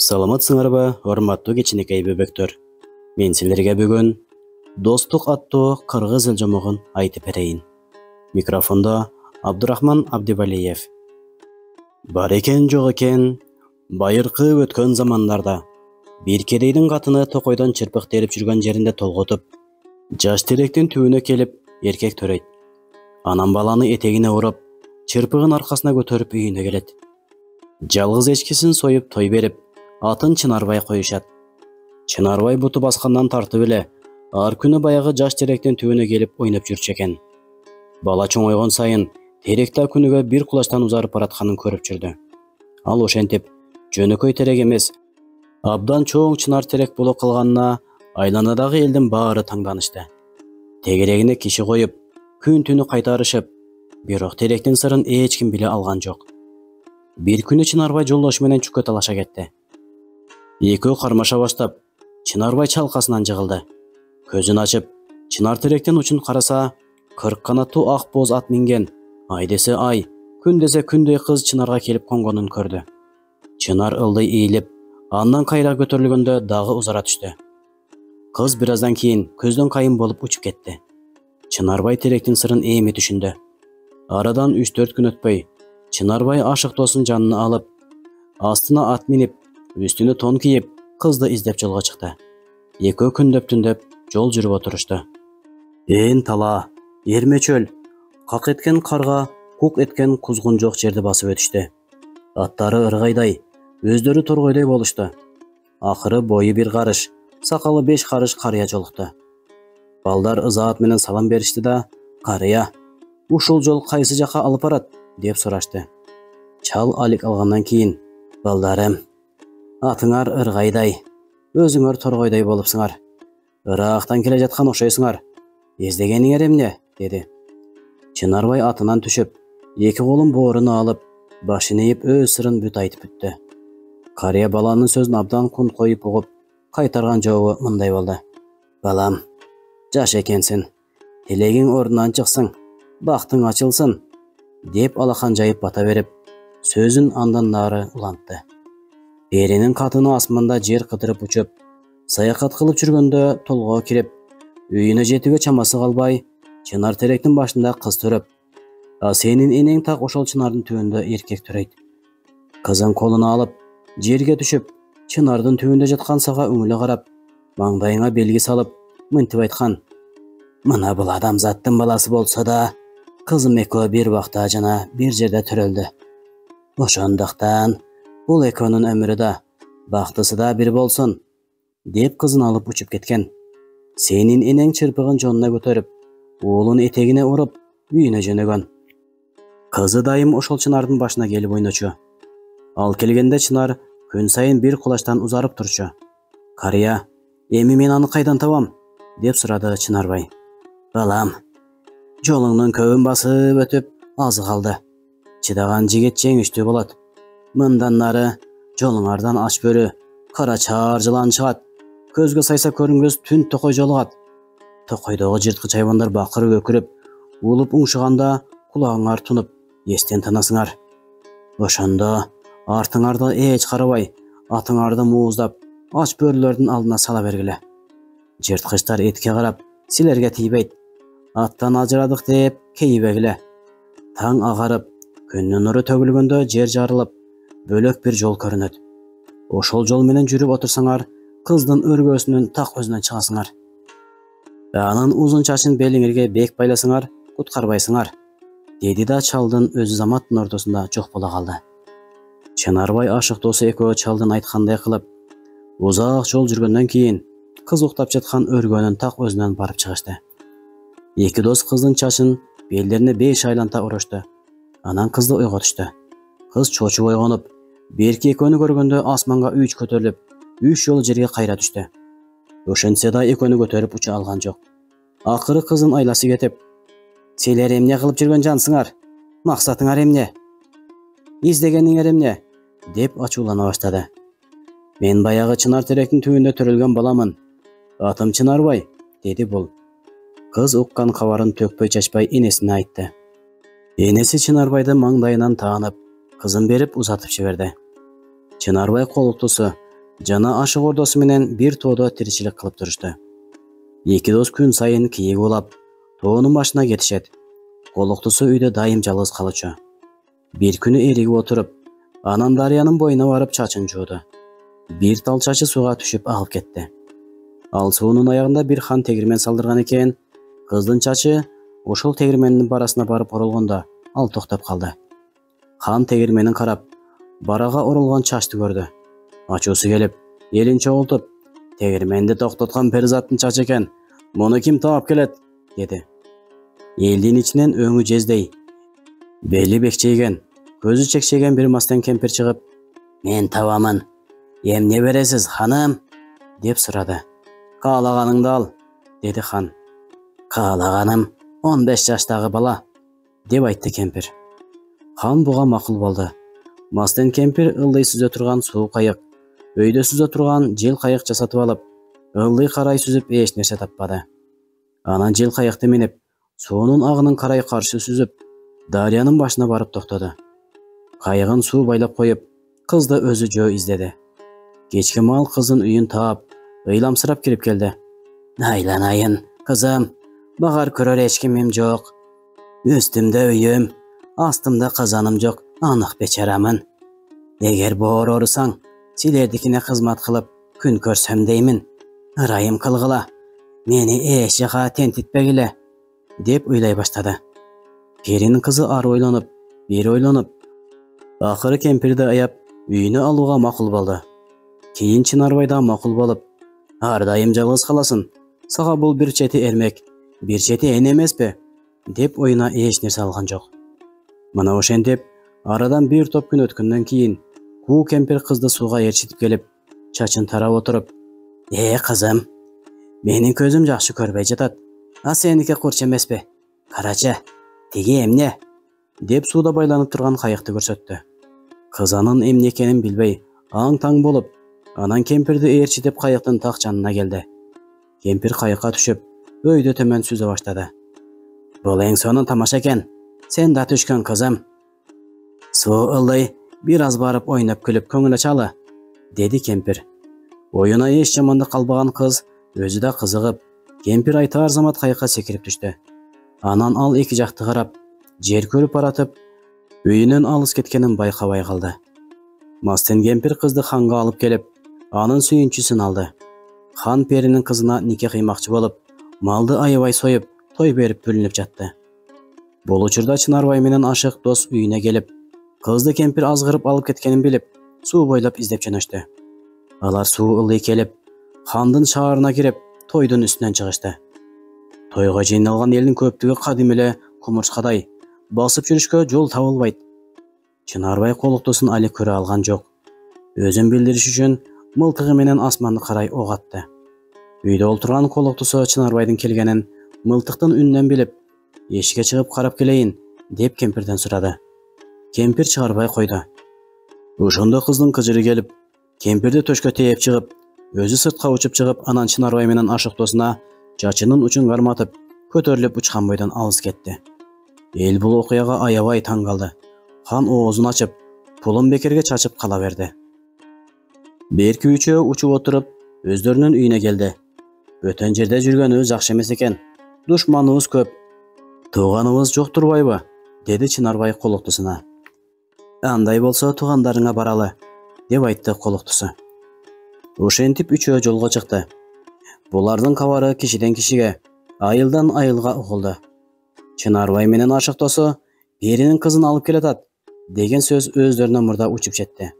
Саламатсыңарбы, урматтуу кичинекей бөбөктөр. Мен силерге бүгүн достук аттуу кыргыз өлжөмөгүн айтып берейин. Микрофондо Абдурахман Абдивалиев. Бар экен жок экен, байыркы өткөн замандарда бир кедейдин катыны токойдон чырпык терип жүргөн жеринде толготуп, жаш теректин түбүнө келип эркек төрөйт. Анан баланы этегине уруп, чырпыгын аркасына көтөрүп үйүнө келет. Жалгыз эчкисин союп той берип, атын Чынарбай коюшат. Чынарбай буту баскандан тартып эле, ар күнү баягы жаш теректин түбүнө келип ойноп жүрчү экен. Бала чоңойгон сайын теректи күнүгө бир кулачтан узарып баратканын көрүп жүрдү. Ал ошентип жөнөкөй терек эмес, абдан чоң чынар терек боло калганына айланадагы элдин баары таңданышты. Тегерегине киши коюп, күн түнү кайтарышып, бирок теректин сырын эч ким биле алган жок. Бир күнү Чынарбай жолдошу менен чүкө талаша кетти. Экөө кармаша баштап, Чынарбай чалкасынан жыгылды. Көзүн ачып, чынар теректин учун караса, 40 канаттуу ак боз ат минген, ай десе ай, күн десе күндөй кыз Чынарга келип конгонун көрдү. Чынар ылдый ийилип, андан кайра көтөрүлгөндө дагы узара түштү. Кыз бир аздан кийин көздөн кайын болуп учуп кетти. Чынарбай теректин сырын эми түшүндү. Арадан 3-4 күн өтпөй, Чынарбай ашык досун жанына алып, астына ат минип, үстүнө тон кийип, кызды издеп жолго чыкты. Экөө күндөп-түндөп жол жүрүп отурушту. Эн тала, эрмечөл, как эткен карга, кук эткен кузгун жок жерди басып өтүштү. Аттары ыргайдай, өздөрү торгойдой болушту. Акыры бою 1 карыш, сакалы 5 карыш карыя жолукту. Балдар ызаат менен салам беришти да, карыя, ушул жол кайсы жака алып барат деп сурашты. Чал алик алгандан кийин, балдарым, атыңар ыргайдай, өзүңөр торгойдой болупсуңар. Ырактан келе жаткан окшойсуңар. Издегениңер эмне? Деди. Чынарбай атынан түшүп, 2 колун бооруна алып, башын ийип өз сырын бүт айтып бүттү. Карыя баланын сөзүн абдан кун коюп угуп, кайтарган жообу мындай болду. Балам, жаш экенсиң, тилегиң ордунан чыксың, бактың ачылсын, деп алахан жайып бата берип, сөзүн андан нары улантты. Эринин катыны асманда жер кыдырып учуп, саякат кылып жүргөндө толгоо кирип, үйүнө жетүүгө чамасы калбай, чынар теректин башында кыз төрөп, а сенин энең так ошол чынардын түбүндө эркек төрөйт. Кызын колуна алып, жерге түшүп, чынардын түбүндө жаткан сага үңүлө карап, маңдайыңа белги салып, мынтип айткан. Мына бул адамзаттын баласы болсо да, кызым экөө бир убакта жана бир жерде төрөлдү. Ошондуктан бул экөөнүн өмүрү да, бактысы да бир болсун, деп кызын алып учуп кеткен. Сенин энең чырпыгын жонуна көтөрүп, уулун этегине уруп, үйүнө жөнөгөн. Кызы дайым ошол чынардын башына келип ойночу. Ал келгенде чынар күн сайын бир кулачтан узарып турчу. Карыя, эми мен аны кайдан табам? Деп сурады Чынарбай. Балам, жолуңдун көбүн басып өтүп, азы калды. Чыдаган жигит жеңиштүү болот. Мындан нары жолуңардан ач бөрү, кара чаар жылан чыгат. Көзгө сайса көрүнгөс түн токой жолугат. Токойдогу жырткыч хайвандар бакырып өкүрүп, улуп уңшуганда кулагыңар тунуп, эстен танасыңар. Ошондо артыңарды эч карабай, атыңарды мууздап, ач бөрүлөрдүн алдына сала бергиле. Жырткычтар этке карап, силерге тийбейт. Аттан ажырадык деп кейбегиле. Таң агарып, күндүн нуру төгүлгөндө жер жарылып, бөлөк бир жол көрүнөт. Ошол жол менен жүрүп отурсаңар, кыздын өргөөсүнүн так өзүнө чыгасыңар. Анын узун чачын белиңерге бек байласыңар, куткарбайсыңар, деди да чалдын өзү заматтын ортосунда жок боло калды. Чынарбай ашык досу экөө чалдын айткандай кылып, узак жол жүргөндөн кийин кыз уктап жаткан өргөөнүн так өзүнөн барып чыгышты. Эки дос кыздын чачын белдерине 5 айланта урушту. Анан кызды ойготушту. Кыз чочуп ойгонуп, берки экөөнү көргөндө асманга 3 көтөрүлүп, 3 жолу жерге кайра түштү. Ошентсе да экөөнү көтөрүп уча алган жок. Акыры кыздын айласы кетип, силер эмне кылып жүргөн жансыңар? Максатыңар эмне? Издегениңер эмне? Деп ачуулана баштады. Мен баягы чынар теректин түбүндө төрөлгөн баламын. Атым Чынарбай, деди бул. Кыз уккан кабарын төкпөй чачпай энесине айтты. Энеси Чынарбайды маңдайынан таанып, кызын берип узатып жиберди. Чынарбай колуктусу жана ашык ордосу менен бир тоодо тиричилик кылып турушту. Эки дос күн сайын кийик улап, тоонун башына кетишет. Колоктусу үйдө дайым жалгыз калчу. Бир күнү эригип отуруп, анан дарыянын боюна барып чачын жууду. Бир тал чачы сууга түшүп агып кетти. Ал суунун аягында бир хан тегирмен салдырган экен. Кыздын чачы ошол тегирмендин барасына барып оролгондо ал токтоп калды. Хан тегирменин карап, барага оролгон чачты көрдү. Ачуусу келип, элин чогултуп, "Тегирменди токтоткон перзаттын чачы экен. Муну ким таап келет?" деди. Элдин ичинен өңү жездей, бели бекчейген, көзү чекчеген бир мастен кемпир чыгып, "Мен табамын. Эмне бересиз, ханым?" деп сурады. "Каалаганыңды ал", деди хан. "Каалаганым 15 жаштагы бала", деп айтты кемпир. Хан буга макул болду. Мастен кемпир ылдый сүзө турган суу кайык, өйдө сүзө турган жел кайык жасатып алып, ылдый карай сүзүп эч нерсе таппады. Анан жел кайыкты минип, суунун агынын карай каршы сүзүп, дарыянын башына барып токтоду. Кайыгын суу байлап коюп, кызды өзү жөө издеди. Кечки маал кыздын үйүн таап, ыйламсырап кирип келди. "Айланайын, кызым, багар көрөр эч кимим жок. Үстүмдө үйүм, астымда казаным жок, анык бечарамын. Эгер боор орусаң, силердикине кызмат кылып, күн көрсөм деймин. Ырайым кылгыла, мени эч жака тентитпегиле", деп ыйлай баштады. Перинин кызы ары ойлонуп, бери ойлонуп, акыры кемпирди аяп, үйүнө алууга макул болду. Кийин Чынарбай да макул болуп, "Ар дайым жалгыз каласың. Сага бул бир чети эрмек, бир чети эн эмеспи?" деп оюна эч нерсе алган жок. Мына ошентип, арадан бир топ күн өткөндөн кийин куу кемпир кызды сууга ээрчитип келип, чачын тарап отуруп, Кызым, менин көзүм жакшы көрбөй жатат. А сеники курч эмеспи? Карачы, тиги эмне?" деп сууда байланып турган кайыкты көрсөттү. Кыз анын эмне экенин билбей, аң-таң болуп, анан кемпирди ээрчитип кайыктын так жанына келди. Кемпир кайыкка түшүп, өйдө төмөн сүзө баштады. "Бул эң сонун тамаша экен. Сен да түшкөн, кызым. Суу ылдый, бир аз барып ойноп күлүп көңүл ачалы", деди кемпир. Оюна эч жамандык калбаган кыз өзү да кызыгып, кемпир айтаар замат кайыкка секирип түштү. Анан ал эки жакты карап, жер көрүп баратып, үйүнөн алыс кеткенин байкабай калды. Мастен кемпир кызды ханга алып келип, анын сүйүнчүсүн алды. Хан перинин кызына нике кыймакчы болуп, малды аябай союп, той берип бүлүнүп жатты. Бул учурда Чынарбай менен ашык дос үйүнө келип, кызды кемпир азгырып алып кеткенин билип, суу бойлоп издеп жөнөштү. Алар суу ылдый келип, хандын шаарына кирип, тойдун үстүнөн чыгышты. Тойго жыйналган элдин көптүгү кадим эле кумурскадай, басып жүрүшкө жол табылбайт. Чынарбай колоктусун али көрө алган жок. Өзүн билдириш үчүн мылтыгы менен асманды карай ок атты. Үйдө олтурган колоктусу Чынарбайдын келгенин мылтыктын үнүнөн билип, "Эшикке чыгып карап келейин", деп кемпирден сурады. Кемпир чыгарбай койду. Ошондо кыздын кыжыры келип, кемпирди төшкө тээп чыгып, өзү сыртка учуп чыгып, анан Чынарбай менен ашык досуна чачынын учун карматып, көтөрүлүп учкан бойдон алыс кетти. Эл бул окуяга аябай таң калды. Хан оозун ачып, пулун бекерге чачып кала берди. Берки үчөө учуп отуруп, өздөрүнүн үйүнө келди. "Бөтөн жерде жүргөнүбүз жакшы эмес экен. Душманыбыз көп. Тууганыбыз жок турбайбы?" деди Чынарбай колоктусуна. "Андай болсо туугандарыңа баралы", деп айтты колоктусу. Ошентип үчөө жолго чыкты. Булардын кабары кишиден кишиге, айылдан айылга угулду. Чынарбай менен ашык досу перинин кызын алып келатат деген сөз өздөрүнө мурда учуп жетти.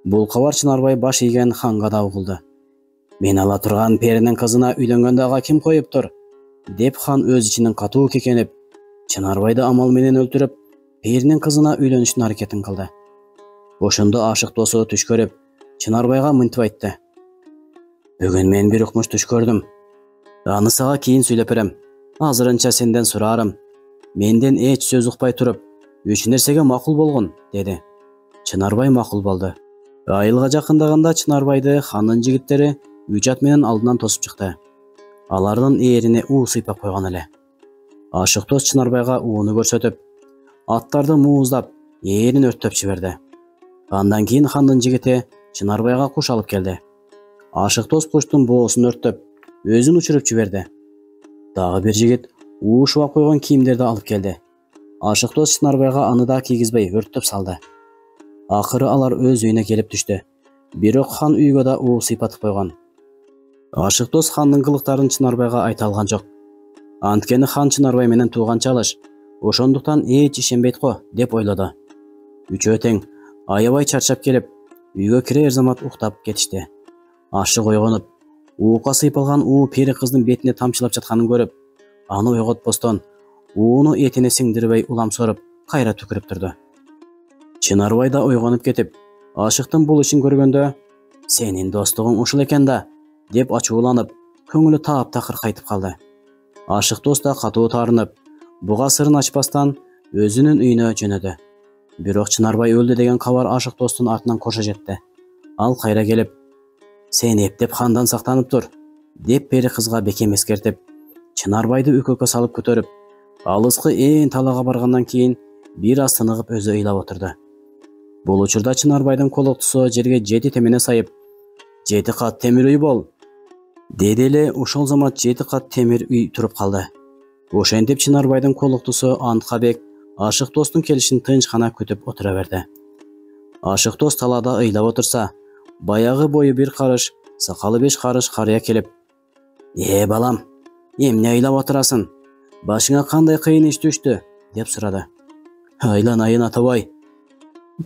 Бул кабар Чынарбай баш ийген ханга да угулду. "Мен ала турган перинин кызына үйлөнгөндө ага ким коюптур?" деп хан өз ичинен катуу кекенип, Чынарбайды амал менен өлтүрүп, перинин кызына үйлөнүштүн аракетин кылды. Ошондо ашык досу түш көрүп, Чынарбайга мынтип айтты. "Бүгүн мен бир укмуш түш көрдүм. Аны сага кийин сүйлөп берем. Азырынча сенден сураарым. Менден эч сөз укпай туруп, үч нерсеге макул болгон", деди. Чынарбай макул болду. Айылга жакындаганда Чынарбайды хандын жигиттери үч ат менен алдынан тосуп чыкты. Алардын ээрине уу сыйпап койгон эле. Ашык дос Чынарбайга ууну көрсөтүп, аттарды мууздап, ээрин өрттөп жиберди. Андан кийин хандын жигити Чынарбайга куш алып келди. Ашык дос куштун боосун өрттөп, өзүн учуруп жиберди. Дагы бир жигит уушуп койгон кийимдерди алып келди. Ашык дос Чынарбайга аны да кийгизбей өрттөп салды. Акыры алар өз үйүнө келип түштү. Бирок хан үйгө да уу сыйпатып койгон. Ашык дос хандын кылыктарын Чынарбайга айта алган жок. Анткени хан Чынарбай менен тууган чалыш, ошондуктан эч ишенбейт го деп ойлоду. Үчөө тең аябай чарчап келип, үйгө кирер замат уктап кетишти. Ашык ойгонуп, уукка сыйпалган уу пери кыздын бетине тамчылап жатканын көрүп, аны ойготпостон ууну этине сиңдирбей уламсырып, кайра түкүрүп турду. Чынарбай да ойгонуп кетип, Ашыктын бул ишин көргөндө, "Сенин достугуң ушул экен да" деп ачууланып, көңүлү таап-такыр кайтып калды. Ашык дос да катуу таарынып, буга сырын ачпастан өзүнүн үйүнө жөнөдү. Бирок Чынарбай өлдү деген кабар Ашык достун артынан кошо жетти. Ал кайра келип, "Сен эптеп хандан сактанып тур" деп пери кызга бекем эскертип, Чынарбайды үкөккө салып көтөрүп, алыскы ээн талаага баргандан кийин бир аз тыныгып өзү ыйлап отурду. Бул учурда Чынарбайдын колоктусу жерге 7 темене сайып, "7 кат темир үй бол" деди эле. Ошол замат 7 кат темир үй туруп калды. Ошентип Чынарбайдын колоктусу Антка бек Ашык достун келишин тынч гана күтүп отура берди. Ашык дос талаада ыйлап отурса, баягы бою 1 карыш, сакалы 5 карыш карыя келип, балам, эмне ыйлап отурасың? Башыңа кандай кыйын иш түштү?" деп сурады. "Айланайын атабай.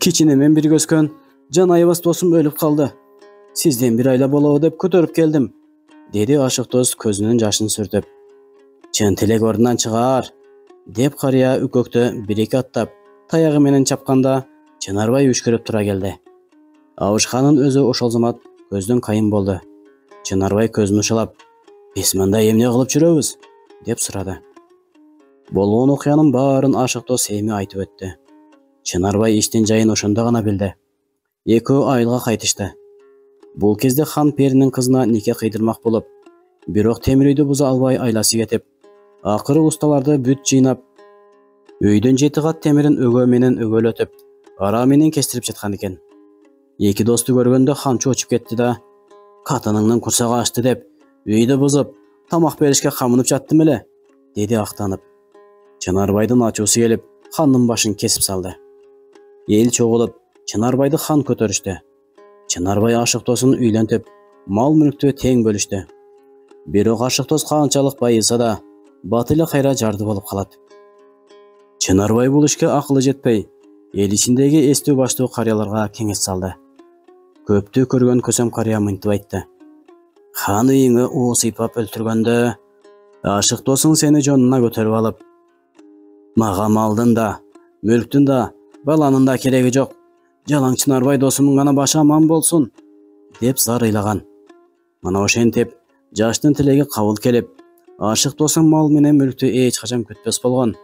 Кичинемен бирге өскөн жан аябас досум өлүп калды. Сизден бир айла болобу деп көтөрүп келдим" деди Ашык дос көзүнүн жашын сүртүп. "Чын тилек ордунан чыгаар" деп карыя үкөктө 1-2 аттап, таягы менен чапканда Чынарбай үшкүрүп тура келди. Абышханын өзү ошол замат көздөн кайын болду. Чынарбай көзүн ушалап, "Биз мында эмне кылып жүрөбүз?" деп сурады. Болгон окуянын баарын Ашык дос эми айтып өттү. Чынарбай иштин жайын ошондо гана билди. Экөө айылга кайтышты. Бул кезде хан перинин кызына нике кыйдырмак болуп, бирок темир үйдү буза албай айласы кетип, акыры усталарды бүт жыйнап, үйдүн 7 кат темирин өгөө менен өгөлөтүп, ара менен кестирип жаткан экен. Эки досту көргөндө хан чочуп кетти да, "Катыныңдын курсагы ачты деп, үйдү бузуп, тамак беришке камынып жаттым эле" деди актанып. Чынарбайдын ачуусу келип, хандын башын кесип салды. Эл чогулуп, Чынарбайды хан көтөрүштү. Чынарбай Ашык досын үйлөнтүп, мал мүлктү тең бөлүштү. Бирок Ашык дос канчалык байыса да, батылы кайра жарды болуп калат. Чынарбай бул ишке акылы жетпей, эл ичиндеги эстүү баштуу карыяларга кеңеш салды. Көптү көргөн көсөм карыя мынтип айтты: "Хан үйүңө уу сыйпап өлтүргөндө, Ашык досуң сени жонуна көтөрүп алып, мага малдын да, мүлктүн да, баланын да кереги жок. Жалаң Чынарбай досумун гана башы аман болсун" деп зар ыйлаган. Мына ошентип, жаштын тилеги кабыл келип, Ашык досуң мал менен мүлктү эч качан күтпөс болгон.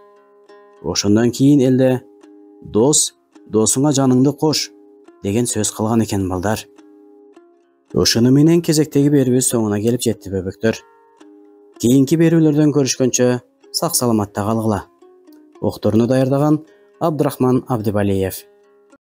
Ошондон кийин элде "Дос, досуңа жаныңды кош" деген сөз калган экен балдар. Ошону менен кезектеги берүүбүз соңуна келип жетти бөбөктөр. Кийинки берүүлөрдөн көрүшкөнчө сак саламатта калгыла. Окторуну даярдаган Абдурахман Абдибалиев.